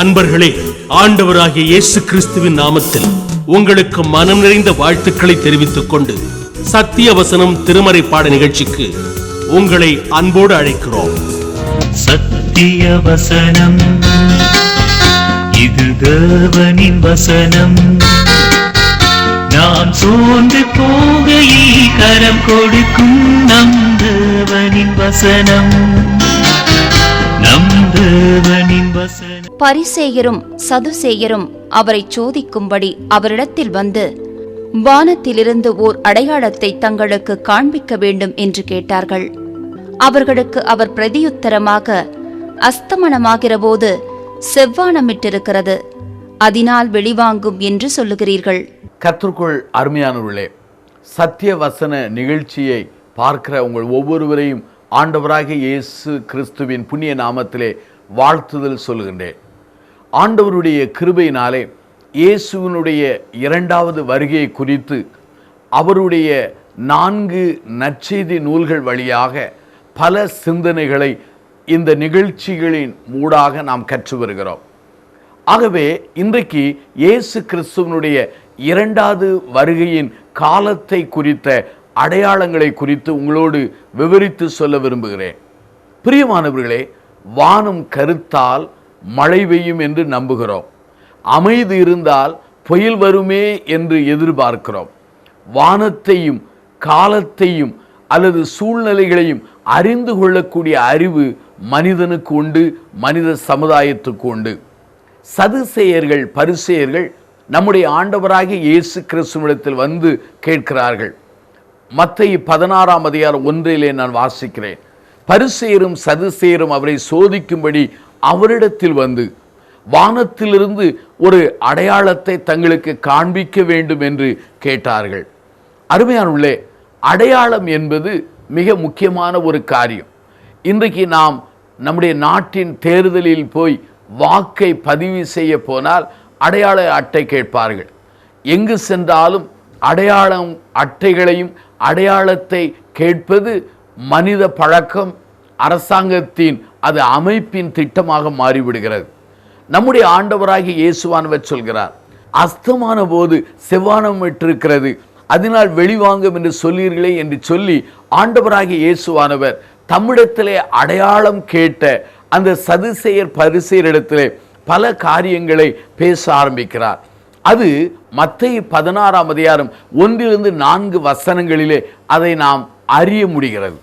அன்பர்களே, ஆண்டவராகிய இயேசு கிறிஸ்துவின் நாமத்தில் உங்களுக்கு மனம் நிறைந்த வாழ்த்துக்களை தெரிவித்துக் கொண்டு சத்திய வசனம் திருமறை பாட நிகழ்ச்சிக்கு உங்களை அன்போடு அழைக்கிறோம். சத்திய வசனம், இது தேவனின் வசனம். நாம் சோர்ந்து போகையில் கரம் கொடுக்கும் நம் தேவனின் வசனம். பரிசேயரும் சதுசேயரும் அவரை சோதிக்கும்படி அவரிடத்தில் வந்து வானத்திலிருந்து ஓர் அடையாளத்தை தங்களுக்கு காண்பிக்க வேண்டும் என்று கேட்டார்கள். அவர்களுக்கு அவர் பிரதியுத்தரமாக, அஸ்தமனமாகிற போது செவ்வானமிட்டிருக்கிறது, அதனால் வெளிவாங்கும் என்று சொல்லுகிறீர்கள். கர்த்தருக்குள் அருமையானவர்களே, சத்திய வசன நிகழ்ச்சியை பார்க்கிற உங்கள் ஒவ்வொருவரையும் ஆண்டவராகிய இயேசு கிறிஸ்துவின் புண்ணிய நாமத்திலே வாழ்த்துதல் சொல்கின்றேன். ஆண்டவருடைய கிருபையினாலே இயேசுவினுடைய இரண்டாவது வருகையை குறித்து அவருடைய 4 நற்செய்தி நூல்கள் வழியாக பல சிந்தனைகளை இந்த நிகழ்ச்சிகளின் ஊடாக நாம் கற்று வருகிறோம். ஆகவே இன்றைக்கு இயேசு கிறிஸ்துவனுடைய இரண்டாவது வருகையின் காலத்தை குறித்த அடையாளங்களை குறித்து உங்களோடு விவரித்து சொல்ல விரும்புகிறேன். பிரியமானவர்களே, வானம் கருத்தால் மழை பெய்யும் என்று நம்புகிறோம். அமைதி இருந்தால் புயல் வருமே என்று எதிர்பார்க்கிறோம். வானத்தையும் காலத்தையும் அல்லது சூழ்நிலைகளையும் அறிந்து கொள்ளக்கூடிய அறிவு மனிதனுக்கு உண்டு, மனித சமுதாயத்துக்கு உண்டு. சதுசேயர்கள் பரிசேயர்கள் நம்முடைய ஆண்டவராகிய இயேசு கிறிஸ்துவிடத்தில் வந்து கேட்கிறார்கள். மத்தேயு 16ஆம் அதிகாரம் 1 நான் வாசிக்கிறேன். பரிசேயரும் சதுசேயரும் அவரை சோதிக்கும்படி அவரிடத்தில் வந்து வானத்திலிருந்து ஒரு அடையாளத்தை தங்களுக்கு காண்பிக்க வேண்டும் என்று கேட்டார்கள். அருமையானவர்களே, அடையாளம் என்பது மிக முக்கியமான ஒரு காரியம். இன்றைக்கு நாம் நம்முடைய நாட்டின் தேர்தலில் போய் வாக்கை பதிவு செய்ய போனால் அடையாள அட்டை கேட்பார்கள். எங்கு சென்றாலும் அடையாளம் அட்டைகளையும் அடையாளத்தை கேட்பது மனித பழக்கம், அரசாங்கத்தின் அது அமைப்பின் திட்டமாக மாறிவிடுகிறது. நம்முடைய ஆண்டவராகிய இயேசுவானவர் சொல்கிறார், அஸ்தமான போது செவ்வானம் விட்டிருக்கிறது, அதனால் வெளிவாங்கும் என்று சொல்லீர்களே என்று சொல்லி ஆண்டவராகிய இயேசுவானவர் தம்மிடத்திலே அடையாளம் கேட்ட அந்த சதுசேயர் பரிசேயரிடத்திலே பல காரியங்களை பேச ஆரம்பிக்கிறார். அது மத்தேயு 16ஆம் அதிகாரம் 1-4 வசனங்களிலே அதை நாம் அறிய முடிகிறது.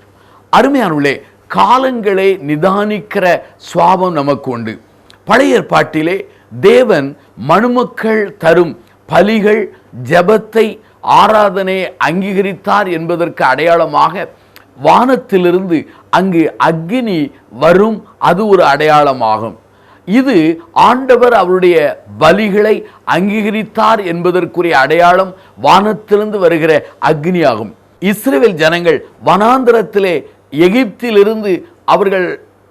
அருமையானவர்களே, காலங்களை நிதானிக்கிற சுவாபம் நமக்கு உண்டு. பழைய ஏற்பாட்டிலே தேவன் மனுமக்கள் தரும் பலிகள், ஜெபத்தை, ஆராதனை அங்கீகரித்தார் என்பதற்கு அடையாளமாக வானத்திலிருந்து அங்கு அக்கினி வரும், அது ஒரு அடையாளமாகும். இது ஆண்டவர் அவருடைய பலிகளை அங்கீகரித்தார் என்பதற்குரிய அடையாளம் வானத்திலிருந்து வருகிற அக்னியாகும். இஸ்ரவேல் ஜனங்கள் வனாந்தரத்திலே எகிப்திலிருந்து அவர்கள்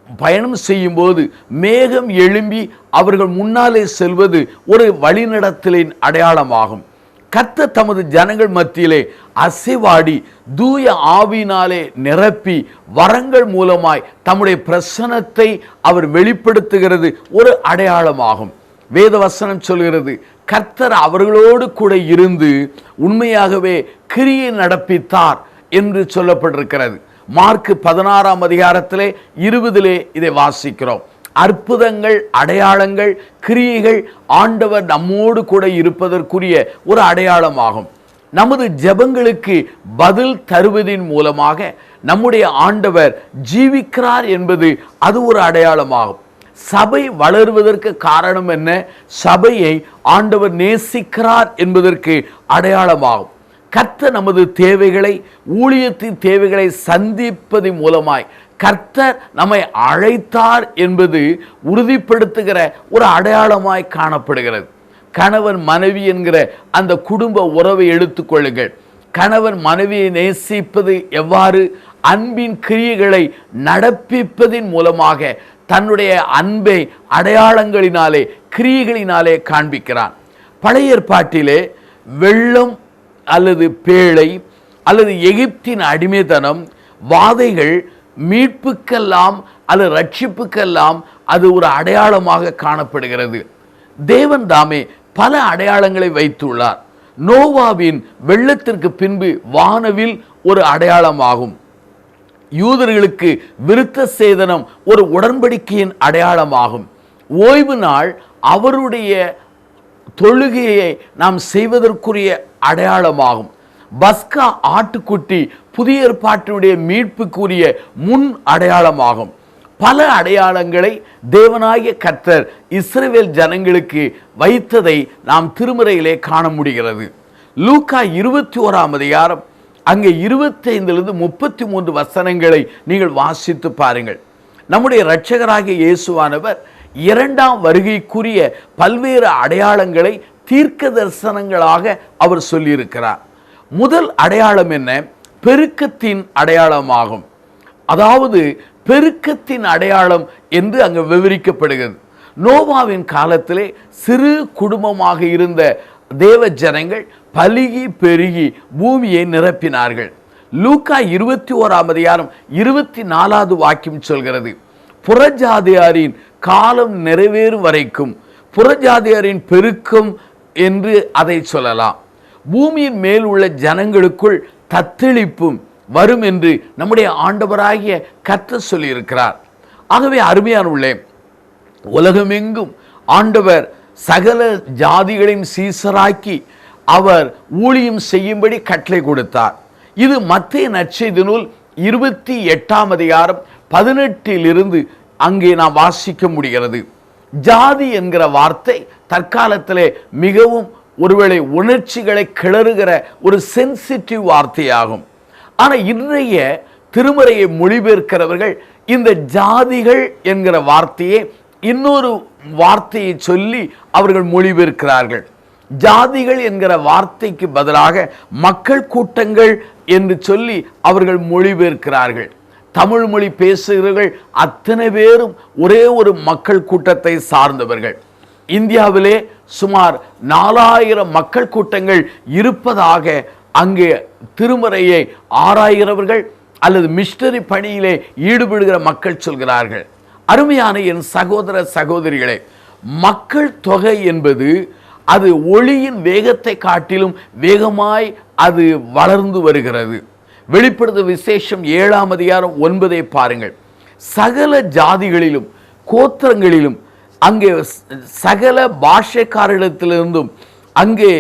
பயணம் செய்யும் போது மேகம் எழும்பி அவர்கள் முன்னாலே செல்வது ஒரு வழிநடத்தலின் அடையாளமாகும். கர்த்தர் தமது ஜனங்கள் மத்தியிலே அசைவாடி தூய ஆவியினாலே நிரப்பி வரங்கள் மூலமாய் தம்முடைய பிரசன்னத்தை அவர் வெளிப்படுத்துகிறது ஒரு அடையாளமாகும். வேத வசனம் சொல்கிறது, கர்த்தர் அவர்களோடு கூட இருந்து உண்மையாகவே கிரியை நடப்பித்தார் என்று சொல்லப்பட்டிருக்கிறது. மார்க் 16ஆம் அதிகாரத்திலே 20 இதை வாசிக்கிறோம். அற்புதங்கள், அடையாளங்கள், கிரியைகள் ஆண்டவர் நம்மோடு கூட இருப்பதற்குரிய ஒரு அடையாளமாகும். நமது ஜெபங்களுக்கு பதில் தருவதின் மூலமாக நம்முடைய ஆண்டவர் ஜீவிக்கிறார் என்பது அது ஒரு அடையாளமாகும். சபை வளருவதற்கு காரணம் என்ன? சபையை ஆண்டவர் நேசிக்கிறார் என்பதற்கு அடையாளமாகும். கர்த்தர் நமது தேவைகளை, ஊழியத்தின் தேவைகளை சந்திப்பதன் மூலமாய் கர்த்தர் நம்மை அழைத்தார் என்பது உறுதிப்படுத்துகிற ஒரு அடையாளமாய் காணப்படுகிறது. கணவன் மனைவி என்கிற அந்த குடும்ப உறவை எடுத்துக்கொள்ளுங்கள். கணவன் மனைவியை நேசிப்பது எவ்வாறு? அன்பின் கிரியைகளை நடப்பிப்பதின் மூலமாக தன்னுடைய அன்பை அடையாளங்களினாலே, கிரியைகளினாலே காண்பிக்கிறான். பழைய ஏற்பாட்டிலே வெள்ளம் அல்லது பேழை அல்லது எகிப்தின் அடிமைத்தனம், வாதைகள் மீட்புக்கெல்லாம் அல்லது ரட்சிப்புக்கெல்லாம் அது ஒரு அடையாளமாக காணப்படுகிறது. தேவன் தாமே பல அடையாளங்களை வைத்துள்ளார். நோவாவின் வெள்ளத்திற்கு பின்பு வானவில் ஒரு அடையாளமாகும். யூதர்களுக்கு விருத்த சேதனம் ஒரு உடன்படிக்கையின் அடையாளமாகும். ஓய்வு நாள் அவருடைய தொழுகையை நாம் செய்வதற்குரிய அடையாளமாகும். பஸ்கா ஆட்டுக்குட்டி புதிய ஏற்பாட்டினுடைய மீட்புக்குரிய முன் அடையாளமாகும். பல அடையாளங்களை தேவனாகிய கர்த்தர் இஸ்ரவேல் ஜனங்களுக்கு வைத்ததை நாம் திருமறையிலே காண முடிகிறது. லூக்கா 21ஆம் அதிகாரம் அங்கே 25 33 வசனங்களை நீங்கள் வாசித்து பாருங்கள். நம்முடைய இரட்சகராகிய இயேசுவானவர் இரண்டாம் வருகைக்குரிய பல்வேறு அடையாளங்களை தீர்க்க தரிசனங்களாக அவர் சொல்லியிருக்கிறார். முதல் அடையாளம் என்ன? பெருக்கத்தின் அடையாளமாகும். அதாவது பெருக்கத்தின் அடையாளம் என்று அங்கு விவரிக்கப்படுகிறது. நோவாவின் காலத்திலே சிறு குடும்பமாக இருந்த தேவ ஜனங்கள் பலுகி பெருகி பூமியை நிரப்பினார்கள். லூக்கா 21ஆம் அதிகாரம் 24வது வாக்கியம் சொல்கிறது, புறஜாதியாரின் காலம் நிறைவேறும் வரைக்கும் புறஜாதியாரின் பெருக்கம் என்று அதை சொல்லலாம். பூமியின் மேல் உள்ள ஜனங்களுக்குள் தத்தளிப்பும் வரும் என்று நம்முடைய ஆண்டவராகிய கர்த்தர் சொல்லியிருக்கிறார். ஆகவே அருமையானவர்களே, உலகமெங்கும் ஆண்டவர் சகல ஜாதிகளின் சீசராக்கி அவர் ஊழியம் செய்யும்படி கட்டளை கொடுத்தார். இது மத்தேயு நற்செய்தி நூல் 28ஆம் அதிகாரம் 18 அங்கே நாம் வாசிக்க முடிகிறது. ஜாதி என்கிற வார்த்தை தற்காலத்திலே மிகவும் ஒருவேளை உணர்ச்சிகளை கிளறுகிற ஒரு சென்சிட்டிவ் வார்த்தையாகும். ஆனால் இன்றைய திருமறையை மொழிபெயர்க்கிறவர்கள் இந்த ஜாதிகள் என்கிற வார்த்தையை இன்னொரு வார்த்தையை சொல்லி அவர்கள் மொழிபெயர்க்கிறார்கள். ஜாதிகள் என்கிற வார்த்தைக்கு பதிலாக மக்கள் கூட்டங்கள் என்று சொல்லி அவர்கள் மொழிபெயர்க்கிறார்கள். தமிழ் மொழி பேசுகிறவர்கள் அத்தனை பேரும் ஒரே ஒரு மக்கள் கூட்டத்தை சார்ந்தவர்கள். இந்தியாவிலே சுமார் 4000 மக்கள் கூட்டங்கள் இருப்பதாக அங்கே திருமறையை ஆராய்கிறவர்கள் அல்லது மிஷனரி பணியிலே ஈடுபடுகிற மக்கள் சொல்கிறார்கள். அருமையான என் சகோதர சகோதரிகளே, மக்கள் தொகை என்பது அது ஒளியின் வேகத்தை காட்டிலும் வேகமாய் அது வளர்ந்து வருகிறது. வெளிப்படுத்தும் விசேஷம் 7ஆம் அதிகாரம் 9 பாருங்கள். சகல ஜாதிகளிலும் கோத்திரங்களிலும் அங்கே சகல பாஷைக்காரர்களிடத்திலிருந்தும் அங்கே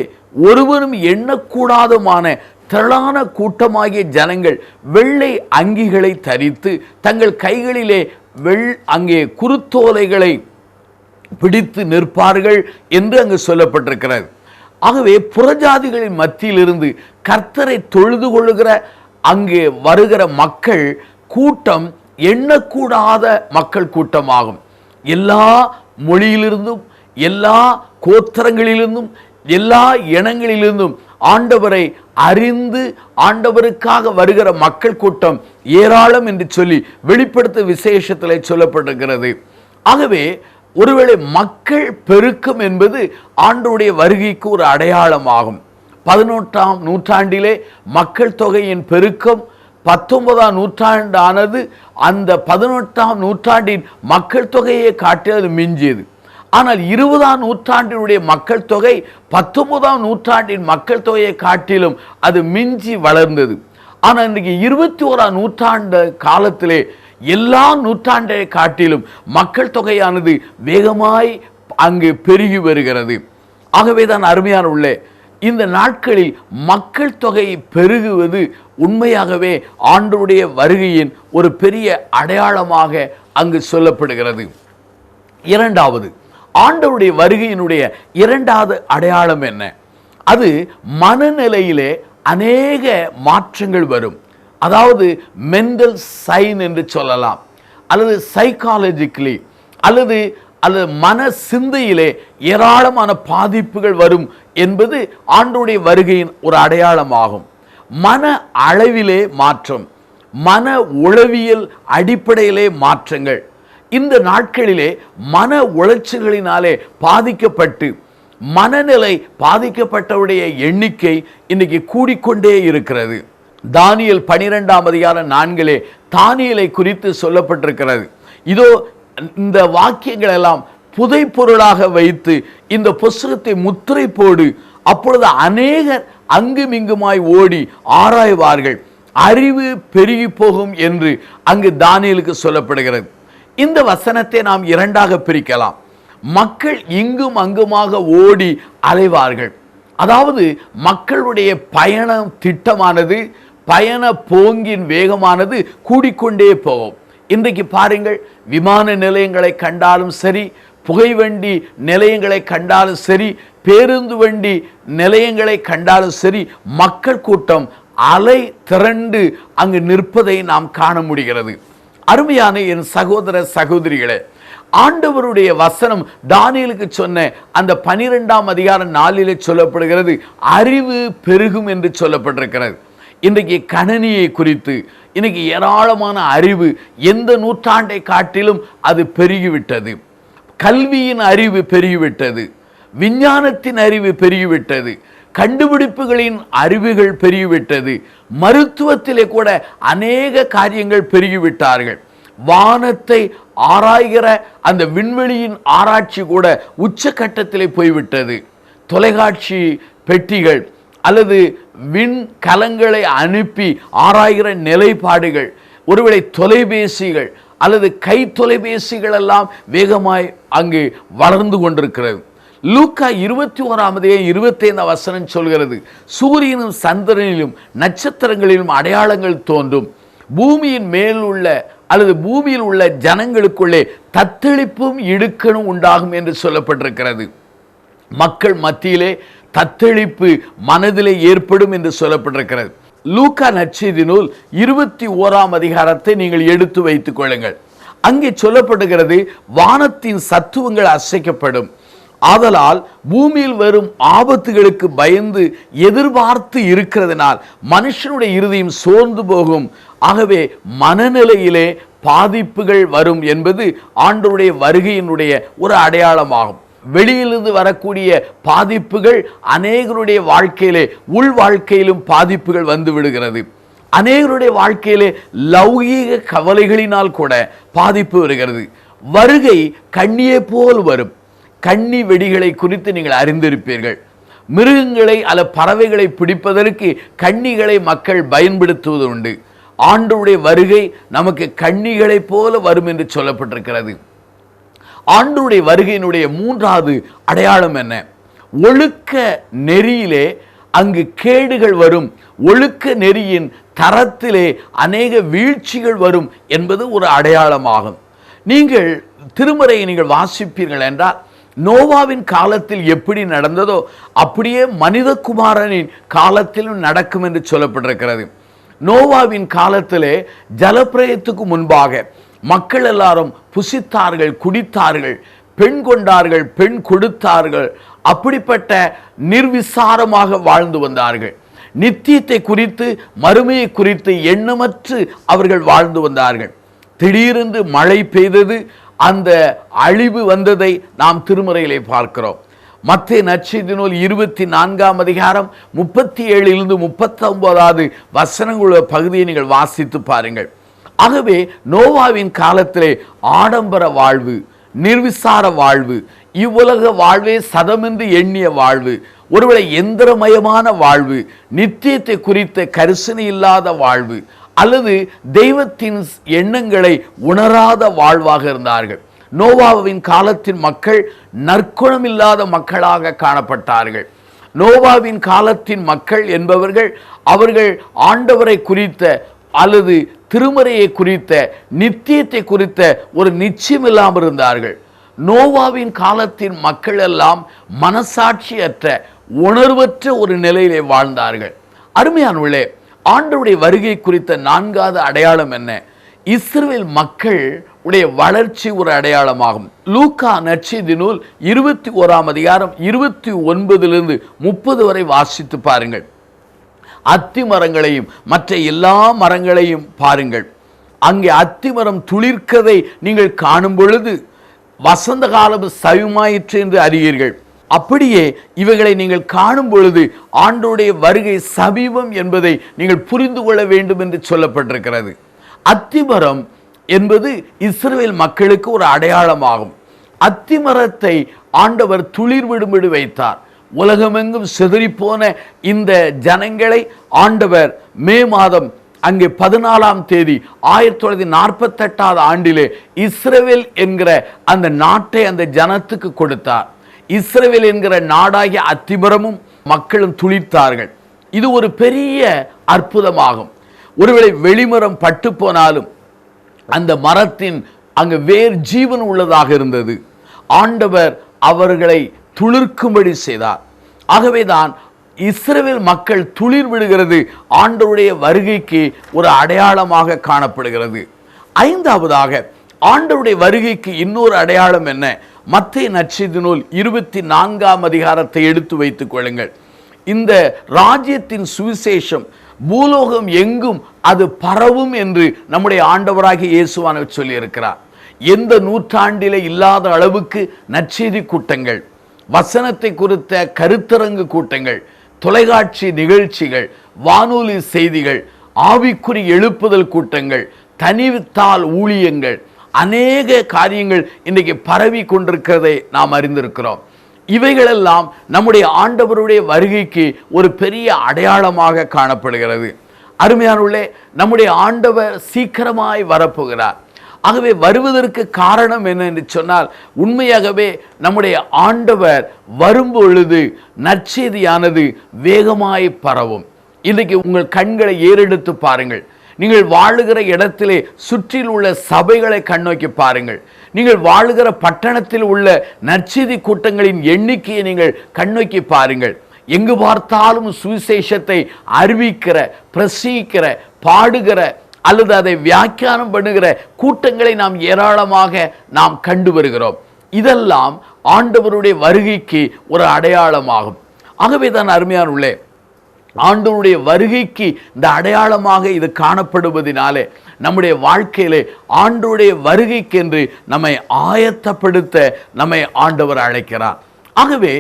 ஒருவரும் எண்ணக்கூடாதுமான திரளான கூட்டமாகிய ஜனங்கள் வெள்ளை அங்கிகளை தரித்து தங்கள் கைகளிலே அங்கே குருத்தோலைகளை பிடித்து நிற்பார்கள் என்று அங்கு சொல்லப்பட்டிருக்கிறது. ஆகவே புறஜாதிகளின் மத்தியிலிருந்து கர்த்தரை தொழுது கொள்ளுகிற அங்கே வருகிற மக்கள் கூட்டம் எண்ணக்கூடாத மக்கள் கூட்டமாகும். எல்லா மொழியிலிருந்தும் எல்லா கோத்திரங்களிலிருந்தும் எல்லா இனங்களிலிருந்தும் ஆண்டவரை அறிந்து ஆண்டவருக்காக வருகிற மக்கள் கூட்டம் ஏராளம் என்று சொல்லி வெளிப்படுத்த விசேஷத்தில் சொல்லப்பட்டிருக்கிறது. ஆகவே ஒருவேளை மக்கள் பெருக்கம் என்பது ஆண்டவருடைய வருகைக்கு ஒரு அடையாளமாகும். 18ஆம் நூற்றாண்டிலே மக்கள் தொகையின் பெருக்கம் 19ஆம் நூற்றாண்டானது அந்த 18ஆம் நூற்றாண்டின் மக்கள் தொகையை காட்டியது மிஞ்சியது. ஆனால் 20ஆம் நூற்றாண்டினுடைய மக்கள் தொகை 19ஆம் நூற்றாண்டின் மக்கள் தொகையை காட்டிலும் அது மிஞ்சி வளர்ந்தது. ஆனால் இன்றைக்கு 21ஆம் நூற்றாண்டு காலத்திலே எல்லா நூற்றாண்டை காட்டிலும் மக்கள் தொகையானது வேகமாய் அங்கு பெருகி வருகிறது. ஆகவேதான் அருமையான உள்ளே இந்த நாட்களில் மக்கள் தொகை பெருகுவது உண்மையாகவே ஆண்டவருடைய வருகையின் ஒரு பெரிய அடையாளமாக அங்கு சொல்லப்படுகிறது. இரண்டாவது, ஆண்டவருடைய வருகையினுடைய இரண்டாவது அடையாளம் என்ன? அது மனநிலையிலே அநேக மாற்றங்கள் வரும். அதாவது மென்டல் சைன் என்று சொல்லலாம், அல்லது சைக்காலஜிக்கலி அல்லது மன சிந்தையிலே ஏராளமான பாதிப்புகள் வரும் என்பது ஆண்டவருடைய வருகையின் ஒரு அடையாளமாகும். மன அளவிலே மாற்றம், மன உளவியல் அடிப்படையிலே மாற்றங்கள். இந்த நாட்களிலே மன உளைச்சல்களினாலே பாதிக்கப்பட்டு மனநிலை பாதிக்கப்பட்டவருடைய எண்ணிக்கை இன்னைக்கு கூடிக்கொண்டே இருக்கிறது. தானியேல் 12:4 தானியேலை குறித்து சொல்லப்பட்டிருக்கிறது. இதோ இந்த வாக்கியங்கள் எல்லாம் புதைப்பொருளாக வைத்து இந்த புஸ்தகத்தை முத்திரை போடு, அப்பொழுது அநேகர் அங்குமிங்குமாய் ஓடி ஆராய்வார்கள், அறிவு பெருகி போகும் என்று அங்கு தானியேலுக்கு சொல்லப்படுகிறது. இந்த வசனத்தை நாம் இரண்டாக பிரிக்கலாம். மக்கள் இங்கும் அங்குமாக ஓடி அலைவார்கள். அதாவது மக்களுடைய பயண திட்டமானது, பயண போங்கின் வேகமானது கூடிக்கொண்டே போகும். இன்றைக்கு பாருங்கள், விமான நிலையங்களை கண்டாலும் சரி, புகைவண்டி நிலையங்களை கண்டாலும் சரி, பேருந்து வண்டி நிலையங்களை கண்டாலும் சரி, மக்கள் கூட்டம் அலை திரண்டு அங்கு நிற்பதை நாம் காண முடிகிறது. அருமையான என் சகோதர சகோதரிகளே, ஆண்டவருடைய வசனம் தானியேலுக்கு சொன்ன அந்த 12:4 சொல்லப்படுகிறது, அறிவு பெருகும் என்று சொல்லப்பட்டிருக்கிறது. இன்றைக்கு கணனியை குறித்து இன்னைக்கு ஏராளமான அறிவு, எந்த நூற்றாண்டை காட்டிலும் அது பெருகிவிட்டது. கல்வியின் அறிவு பெருகிவிட்டது, விஞ்ஞானத்தின் அறிவு பெருகிவிட்டது, கண்டுபிடிப்புகளின் அறிவுகள் பெருகிவிட்டது, மருத்துவத்திலே கூட அநேக காரியங்கள் பெருகிவிட்டார்கள். வானத்தை ஆராய்கிற அந்த விண்வெளியின் ஆராய்ச்சி கூட உச்சகட்டத்திலே போய்விட்டது. தொலைக்காட்சி பெட்டிகள் அல்லது விண்கலங்களை அனுப்பி ஆராய்கிற நிலைப்பாடுகள், ஒருவேளை தொலைபேசிகள் அல்லது கை தொலைபேசிகள் எல்லாம் வேகமாய் அங்கு வளர்ந்து கொண்டிருக்கிறது. லூக்கா 21:25 சொல்கிறது, சூரியனும் சந்திரனிலும் நட்சத்திரங்களிலும் அடையாளங்கள் தோன்றும், பூமியின் மேல் உள்ள அல்லது பூமியில் உள்ள ஜனங்களுக்குள்ளே தத்தளிப்பும் இடுக்கணும் உண்டாகும் என்று சொல்லப்பட்டிருக்கிறது. மக்கள் மத்தியிலே தத்தளிப்பு மனதிலே ஏற்படும் என்று சொல்லப்பட்டிருக்கிறது. லூக்கா நற்செய்தி நூல் 21 நீங்கள் எடுத்து வைத்துக் கொள்ளுங்கள். அங்கே சொல்லப்படுகிறது, வானத்தின் சத்துவங்கள் அசைக்கப்படும், ஆதலால் பூமியில் வரும் ஆபத்துகளுக்கு பயந்து எதிர்பார்த்து இருக்கிறதுனால் மனுஷனுடைய இருதயம் சோர்ந்து போகும். ஆகவே மனநிலையிலே பாதிப்புகள் வரும் என்பது ஆண்டவருடைய வருகையினுடைய ஒரு அடையாளமாகும். வெளியிலிருந்து வரக்கூடிய பாதிப்புகள் அநேகருடைய வாழ்க்கையிலே, உள் வாழ்க்கையிலும் பாதிப்புகள் வந்து விடுகிறது. அநேகருடைய வாழ்க்கையிலே லௌகீக கவலைகளினால் கூட பாதிப்பு வருகிறது. வருகை கண்ணியை போல் வரும். கன்னி வெடிகளை குறித்து நீங்கள் அறிந்திருப்பீர்கள். மிருகங்களை அல்ல பறவைகளை பிடிப்பதற்கு கன்னிகளை மக்கள் பயன்படுத்துவது உண்டு. ஆண்டவருடைய வருகை நமக்கு கன்னிகளை போல வரும் என்று சொல்லப்பட்டிருக்கிறது. ஆண்டவருடைய வருகையினுடைய 3வது அடையாளம் என்ன? ஒழுக்க நெறியிலே அங்கு கேடுகள் வரும், ஒழுக்க நெறியின் தரத்திலே அநேக வீழ்ச்சிகள் வரும் என்பது ஒரு அடையாளமாகும். நீங்கள் திருமறையை நீங்கள் வாசிப்பீர்கள் என்றால், நோவாவின் காலத்தில் எப்படி நடந்ததோ அப்படியே மனிதகுமாரனின் காலத்திலும் நடக்கும் என்று சொல்லப்பட்டிருக்கிறது. நோவாவின் காலத்திலே ஜலப்பிரயத்துக்கு முன்பாக மக்கள் எல்லாரும் புசித்தார்கள், குடித்தார்கள், பெண் கொண்டார்கள், பெண் கொடுத்தார்கள். அப்படிப்பட்ட நிர்விசாரமாக வாழ்ந்து வந்தார்கள். நித்தியத்தை குறித்து, மறுமையை குறித்து எண்ணமற்று அவர்கள் வாழ்ந்து வந்தார்கள். திடீரென்று மழை பெய்தது, அந்த அழிவு வந்ததை நாம் திருமறையிலே பார்க்கிறோம். மத்தேயு நற்செய்தி நூல் 24 37 39 பகுதியை நீங்கள் வாசித்து பாருங்கள். ஆகவே நோவாவின் காலத்திலே ஆடம்பர வாழ்வு, நிர்விசார வாழ்வு, இவ்வுலக வாழ்வே சதமென்று எண்ணிய வாழ்வு, ஒருவேளை எந்திரமயமான வாழ்வு, நித்தியத்தை குறித்த கரிசனை இல்லாத வாழ்வு, அல்லது தெய்வத்தின் எண்ணங்களை உணராத வாழ்வாக இருந்தார்கள். நோவாவின் காலத்தின் மக்கள் நற்குணம் இல்லாத மக்களாக காணப்பட்டார்கள். நோவாவின் காலத்தின் மக்கள் என்பவர்கள் அவர்கள் ஆண்டவரை குறித்த அல்லது திருமறையை குறித்த, நித்தியத்தை குறித்த ஒரு நிச்சயம் இல்லாமல் இருந்தார்கள். நோவாவின் காலத்தின் மக்கள் எல்லாம் மனசாட்சியற்ற, உணர்வற்ற ஒரு நிலையிலே வாழ்ந்தார்கள். அருமையானவர்களே, ஆண்டவருடைய வருகை குறித்த 4வது அடையாளம் என்ன? இஸ்ரவேல் மக்கள் உடைய வளர்ச்சி ஒரு அடையாளமாகும். லூக்கா நற்செய்தி நூல் 21 29 30 வரை வாசித்து பாருங்கள். அத்தி மரங்களையும் மற்ற எல்லா மரங்களையும் பாருங்கள். அங்கே அத்தி மரம் துளிர்க்கதை நீங்கள் காணும் பொழுது வசந்த காலம் சவிமாயிற்று என்று அறியீர்கள். அப்படியே இவைகளை நீங்கள் காணும் பொழுது ஆண்டவருடைய வருகை சமீபம் என்பதை நீங்கள் புரிந்து கொள்ள வேண்டும் என்று சொல்லப்பட்டிருக்கிறது. அத்திமரம் என்பது இஸ்ரவேல் மக்களுக்கு ஒரு அடையாளமாகும். அத்திமரத்தை ஆண்டவர் துளிர் விடும்படி வைத்தார். உலகமெங்கும் சிதறிப்போன இந்த ஜனங்களை ஆண்டவர் மே மாதம் அங்கே 14ஆம் தேதி 1948 ஆண்டிலே இஸ்ரவேல் என்கிற அந்த நாட்டை அந்த ஜனத்துக்கு கொடுத்தார். இஸ்ரவேல் என்கிற நாடாகிய அத்திமரமும் மக்களும் துளிர்த்தார்கள். இது ஒரு பெரிய அற்புதமாகும். ஒருவேளை வெளிமரம் பட்டு போனாலும் அந்த மரத்தின் அங்கு வேர் ஜீவன் உள்ளதாக இருந்தது. ஆண்டவர் அவர்களை துளிர்க்கும்படி செய்தார். ஆகவேதான் இஸ்ரவேல் மக்கள் துளிர் விடுகிறது ஆண்டவருடைய வருகைக்கு ஒரு அடையாளமாக காணப்படுகிறது. ஐந்தாவதாக ஆண்டவருடைய வருகைக்கு இன்னொரு அடையாளம் என்ன? மத்தேயு நற்செய்தி நூல் 24ஆம் அதிகாரத்தை எடுத்து வைத்துக் கொள்ளுங்கள். இந்த ராஜ்யத்தின் சுவிசேஷம் பூலோகம் எங்கும் அது பரவும் என்று நம்முடைய ஆண்டவராகிய இயேசுவானவர் சொல்லியிருக்கிறார். எந்த நூற்றாண்டிலே இல்லாத அளவுக்கு நற்செய்தி கூட்டங்கள், வசனத்தை குறித்த கருத்தரங்கு கூட்டங்கள், தொலைக்காட்சி நிகழ்ச்சிகள், வானொலி செய்திகள், ஆவிக்குறி எழுப்புதல் கூட்டங்கள், தனித்தால் ஊழியங்கள், அநேக காரியங்கள் இன்றைக்கு பரவி கொண்டிருக்கிறதை நாம் அறிந்திருக்கிறோம். இவைகளெல்லாம் நம்முடைய ஆண்டவருடைய வருகைக்கு ஒரு பெரிய அடையாளமாக காணப்படுகிறது. அருமையானவர்களே, நம்முடைய ஆண்டவர் சீக்கிரமாய் வரப்போகிறார். ஆகவே வருவதற்கு காரணம் என்ன என்று சொன்னால், உண்மையாகவே நம்முடைய ஆண்டவர் வரும்பொழுது நற்செய்தியானது வேகமாய் பரவும். இன்றைக்கு உங்கள் கண்களை ஏறெடுத்து பாருங்கள். நீங்கள் வாழுகிற இடத்திலே சுற்றில் உள்ள சபைகளை கண்ணோக்கி பாருங்கள். நீங்கள் வாழுகிற பட்டணத்தில் உள்ள நற்செய்தி கூட்டங்களின் எண்ணிக்கையை நீங்கள் கண்ணோக்கி பாருங்கள். எங்கு பார்த்தாலும் சுவிசேஷத்தை அறிவிக்கிற, பிரசங்கிக்கிற, பாடுகிற அல்லது அதை வியாக்கியானம் பண்ணுகிற கூட்டங்களை நாம் ஏராளமாக நாம் கண்டு வருகிறோம். இதெல்லாம் ஆண்டவருடைய வருகைக்கு ஒரு அடையாளமாகும். ஆகவே தான் அருமையானவர்களே, ஆண்டவருடைய வருகைக்கு இந்த அடையாளமாக இது காணப்படுவதனாலே நம்முடைய வாழ்க்கையிலே ஆண்டவருடைய வருகைக்கென்று நம்மை ஆயத்தப்படுத்த நம்மை ஆண்டவர் அழைக்கிறார். ஆகவே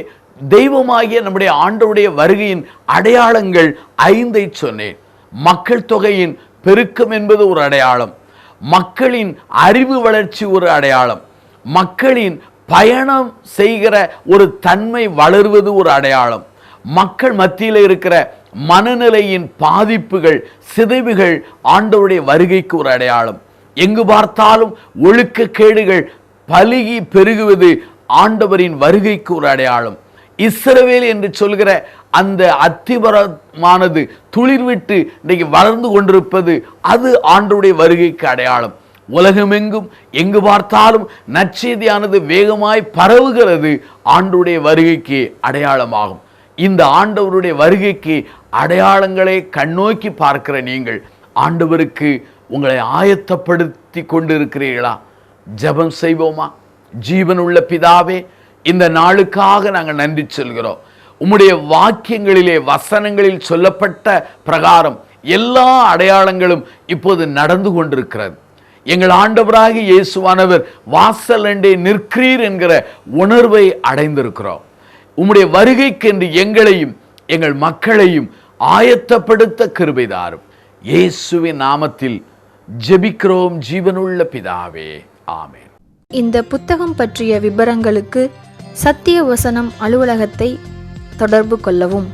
தெய்வமாகிய நம்முடைய ஆண்டவருடைய வருகையின் அடையாளங்கள் 5 சொன்னேன். மக்கள் தொகையின் பெருக்கம் என்பது ஒரு அடையாளம், மக்களின் அறிவு வளர்ச்சி ஒரு அடையாளம், மக்களின் பயணம் செய்கிற ஒரு தன்மை வளர்வது ஒரு அடையாளம், மக்கள் மத்தியில் இருக்கிற மனநிலையின் பாதிப்புகள், சிதைவுகள் ஆண்டவருடைய வருகைக்கு ஒரு அடையாளம். எங்கு பார்த்தாலும் ஒழுக்கக்கேடுகள் பலுகி பெருகுவது ஆண்டவரின் வருகைக்கு ஒரு அடையாளம். இஸ்ரவேல் என்று சொல்கிற அந்த அத்திமரமானது துளிர்விட்டு இன்றைக்கு வளர்ந்து கொண்டிருப்பது அது ஆண்டவருடைய வருகைக்கு அடையாளம். உலகமெங்கும் எங்கு பார்த்தாலும் நற்செய்தியானது வேகமாய் பரவுகிறது ஆண்டவருடைய வருகைக்கு அடையாளமாகும். இந்த ஆண்டவருடைய வருகைக்கு அடையாளங்களை கண்ணோக்கி பார்க்கிற நீங்கள் ஆண்டவருக்கு உங்களை ஆயத்தப்படுத்தி கொண்டிருக்கிறீர்களா? ஜெபம் செய்வோமா? ஜீவனுள்ள பிதாவே, இந்த நாளுக்காக நாங்கள் நன்றி சொல்கிறோம். உம்முடைய வாக்கியங்களிலே, வசனங்களில் சொல்லப்பட்ட பிரகாரம் எல்லா அடையாளங்களும் இப்போது நடந்து கொண்டிருக்கிறது. எங்கள் ஆண்டவராகிய இயேசுவானவர் வாசல் அண்டே நிற்கிறீர் என்கிற உணர்வை அடைந்திருக்கிறோம். உம்முடைய வருகைக்கென்று எங்களையும் எங்கள் மக்களையும் ஆயத்தப்படுத்த கிருபை தாரும். இயேசுவின் நாமத்தில் ஜெபிக்கிறோம் ஜீவனுள்ள பிதாவே, ஆமென். இந்த புத்தகம் பற்றிய விபரங்களுக்கு சத்திய வசனம் அலுவலகத்தை தொடர்பு கொள்ளவும்.